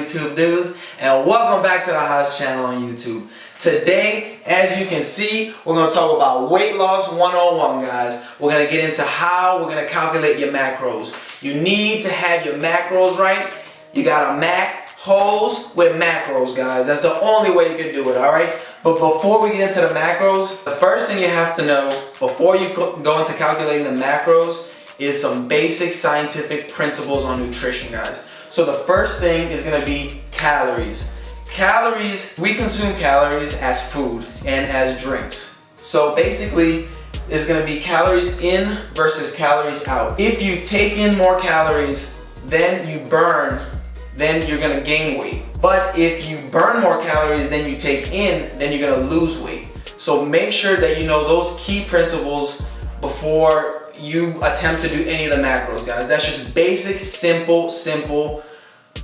YouTube dudes, and welcome back to the hottest channel on YouTube. Today, as you can see, we're going to talk about weight loss 101, guys. We're going to get into how we're going to calculate your macros. You need to have your macros right. You got to mac holes with macros, guys. That's the only way you can do it, alright? But before we get into the macros, the first thing you have to know before you go into calculating the macros is some basic scientific principles on nutrition, guys. So the first thing is going to be calories. Calories, we consume calories as food and as drinks. So basically, it's going to be calories in versus calories out. If you take in more calories than you burn, then you're going to gain weight. But if you burn more calories than you take in, then you're going to lose weight. So make sure that you know those key principles before you attempt to do any of the macros, guys. That's just basic, simple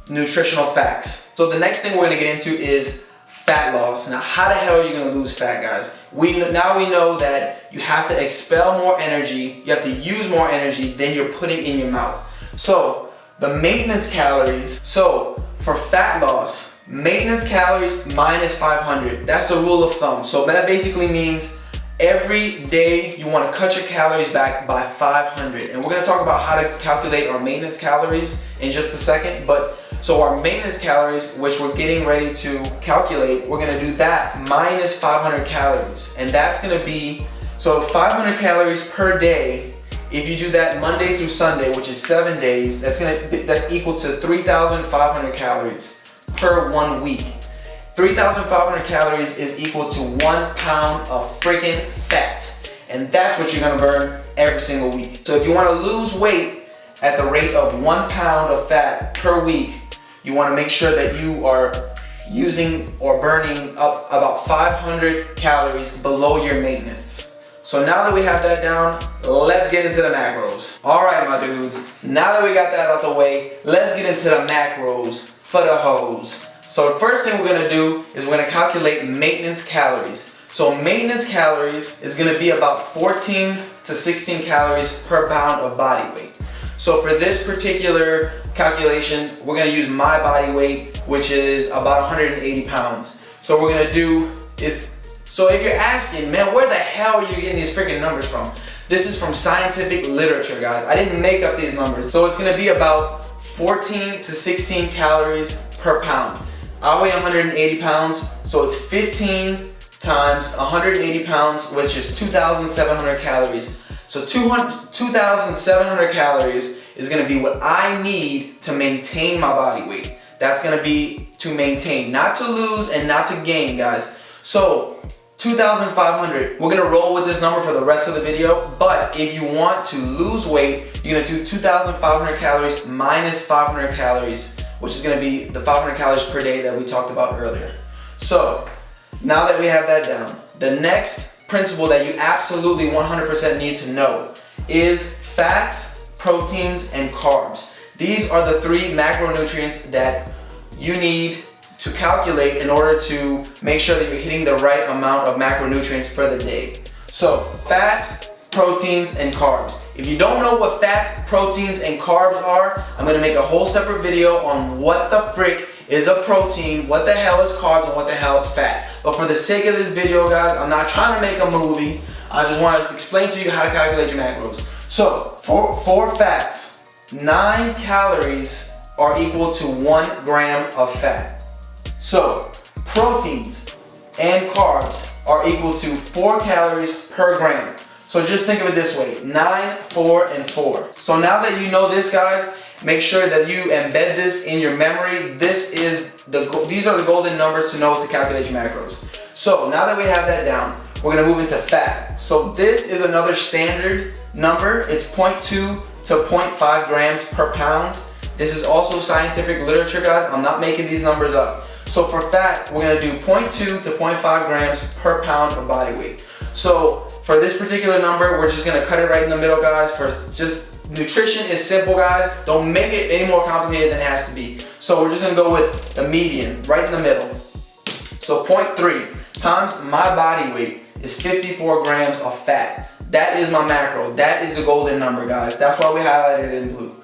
nutritional facts. So the next thing we're going to get into is fat loss. Now, how the hell are you going to lose fat, guys? Now we know that you have to expel more energy, you have to use more energy than you're putting in your mouth. So the maintenance calories, so for fat loss, maintenance calories minus 500. That's the rule of thumb. So that basically means every day you want to cut your calories back by 500. And we're going to talk about how to calculate our maintenance calories in just a second. But so our maintenance calories, which we're getting ready to calculate, we're going to do that minus 500 calories. And that's going to be, so 500 calories per day. If you do that Monday through Sunday, which is 7 days, that's equal to 3,500 calories per 1 week. 3,500 calories is equal to 1 pound of freaking fat. And that's what you're gonna burn every single week. So if you wanna lose weight at the rate of 1 pound of fat per week, you wanna make sure that you are using or burning up about 500 calories below your maintenance. So now that we have that down, let's get into the macros. All right, my dudes, now that we got that out the way, let's get into the macros for the hoes. So the first thing we're gonna do is we're gonna calculate maintenance calories. So maintenance calories is gonna be about 14 to 16 calories per pound of body weight. So for this particular calculation, we're gonna use my body weight, which is about 180 pounds. So we're gonna do is, so if you're asking, man, where the hell are you getting these freaking numbers from? This is from scientific literature, guys. I didn't make up these numbers. So it's gonna be about 14 to 16 calories per pound. I weigh 180 pounds, so it's 15 times 180 pounds, which is 2,700 calories. So 2,700 calories is gonna be what I need to maintain my body weight. That's gonna be to maintain, not to lose and not to gain, guys. So 2,500, we're gonna roll with this number for the rest of the video, but if you want to lose weight, you're gonna do 2,500 calories minus 500 calories, which is gonna be the 500 calories per day that we talked about earlier. So now that we have that down, the next principle that you absolutely 100% need to know is fats, proteins, and carbs. These are the three macronutrients that you need to calculate in order to make sure that you're hitting the right amount of macronutrients for the day. So fats, proteins, and carbs. If you don't know what fats, proteins, and carbs are, I'm gonna make a whole separate video on what the frick is a protein, what the hell is carbs, and what the hell is fat. But for the sake of this video, guys, I'm not trying to make a movie. I just want to explain to you how to calculate your macros. So for fats, 9 calories are equal to 1 gram of fat. So proteins and carbs are equal to 4 calories per gram. So just think of it this way, 9, 4, and 4. So now that you know this, guys, make sure that you embed this in your memory. These are the golden numbers to know to calculate your macros. So now that we have that down, we're gonna move into fat. So this is another standard number. It's 0.2 to 0.5 grams per pound. This is also scientific literature, guys. I'm not making these numbers up. So for fat, we're gonna do 0.2 to 0.5 grams per pound of body weight. So for this particular number, we're just gonna cut it right in the middle, guys. Nutrition is simple, guys. Don't make it any more complicated than it has to be. So we're just gonna go with the median, right in the middle. So 0.3 times my body weight is 54 grams of fat. That is my macro. That is the golden number, guys. That's why we highlighted it in blue.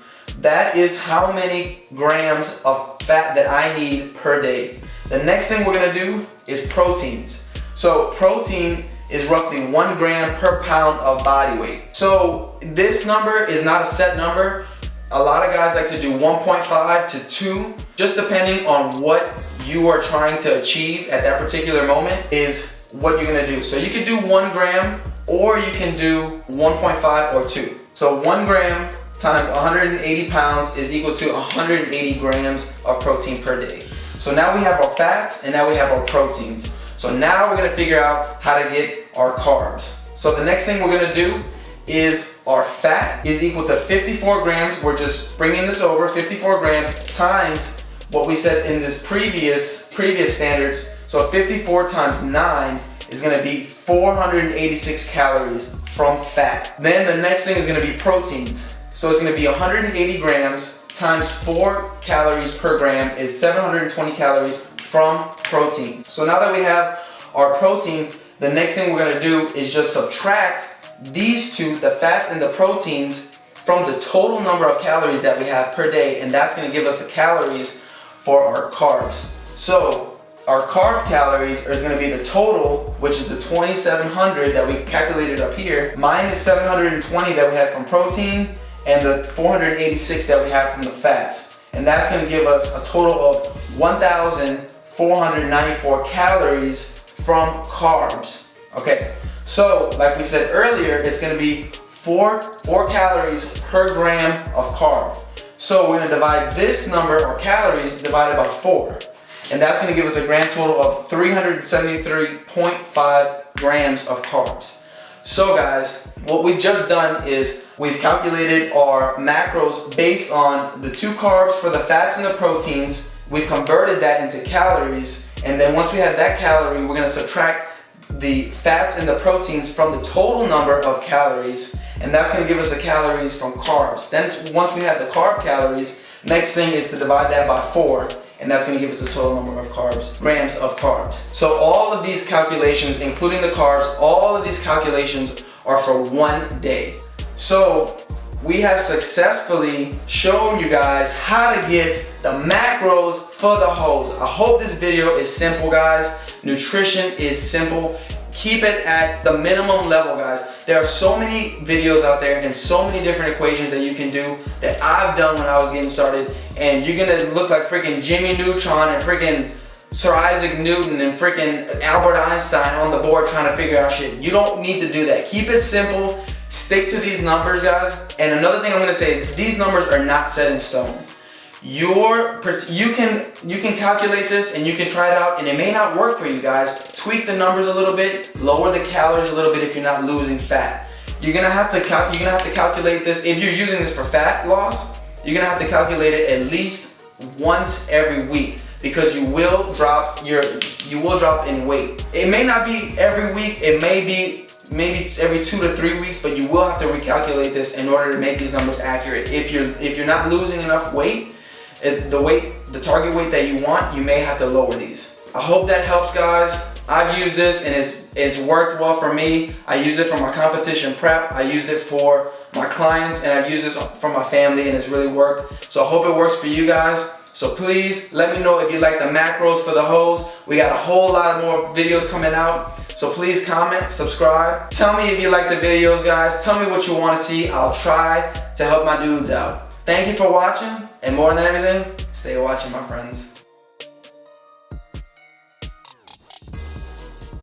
That is how many grams of fat that I need per day. The next thing we're gonna do is proteins. So protein is roughly 1 gram per pound of body weight. So this number is not a set number. A lot of guys like to do 1.5 to 2, just depending on what you are trying to achieve at that particular moment is what you're gonna do. So you can do 1 gram, or you can do 1.5 or 2. So 1 gram times 180 pounds is equal to 180 grams of protein per day. So now we have our fats and now we have our proteins. So now we're gonna figure out how to get our carbs. So the next thing we're gonna do is our fat is equal to 54 grams. We're just bringing this over, 54 grams times what we said in this previous standards. So 54 times 9 is gonna be 486 calories from fat. Then the next thing is gonna be proteins. So it's gonna be 180 grams times 4 calories per gram is 720 calories from protein. So now that we have our protein, the next thing we're gonna do is just subtract these two, the fats and the proteins, from the total number of calories that we have per day, and that's gonna give us the calories for our carbs. So our carb calories is gonna be the total, which is the 2,700 that we calculated up here, minus 720 that we have from protein, and the 486 that we have from the fats. And that's gonna give us a total of 1,494 calories from carbs. Okay, so like we said earlier, it's gonna be 4 calories per gram of carb. So we're gonna divide this number, or calories, divided by 4. And that's gonna give us a grand total of 373.5 grams of carbs. So guys, what we've just done is we've calculated our macros based on the 2 carbs for the fats and the proteins. We've converted that into calories, and then once we have that calorie, we're gonna subtract the fats and the proteins from the total number of calories, and that's gonna give us the calories from carbs. Then once we have the carb calories, next thing is to divide that by 4, and that's gonna give us the total number of carbs, grams of carbs. So all of these calculations, including the carbs, all of these calculations are for 1 day. So we have successfully shown you guys how to get the macros for the hose. I hope this video is simple, guys. Nutrition is simple. Keep it at the minimum level, guys. There are so many videos out there and so many different equations that you can do that I've done when I was getting started, and you're gonna look like freaking Jimmy Neutron and freaking Sir Isaac Newton and freaking Albert Einstein on the board trying to figure out shit. You don't need to do that. Keep it simple. Stick to these numbers, guys. And another thing I'm gonna say is these numbers are not set in stone. You can calculate this and you can try it out, and it may not work for you guys. Tweak the numbers a little bit, lower the calories a little bit if you're not losing fat. You're gonna have to calculate this. If you're using this for fat loss, you're gonna have to calculate it at least once every week, because you will drop in weight. It may not be every week, it may be maybe every 2 to 3 weeks, but you will have to recalculate this in order to make these numbers accurate. If you're not losing enough weight, the target weight that you want, you may have to lower these. I hope that helps, guys. I've used this and it's worked well for me. I use it for my competition prep. I use it for my clients, and I've used this for my family, and it's really worked. So I hope it works for you guys. So please let me know if you like the macros for the hose. We got a whole lot more videos coming out. So please comment, subscribe. Tell me if you like the videos, guys. Tell me what you want to see. I'll try to help my dudes out. Thank you for watching, and more than everything, stay watching, my friends.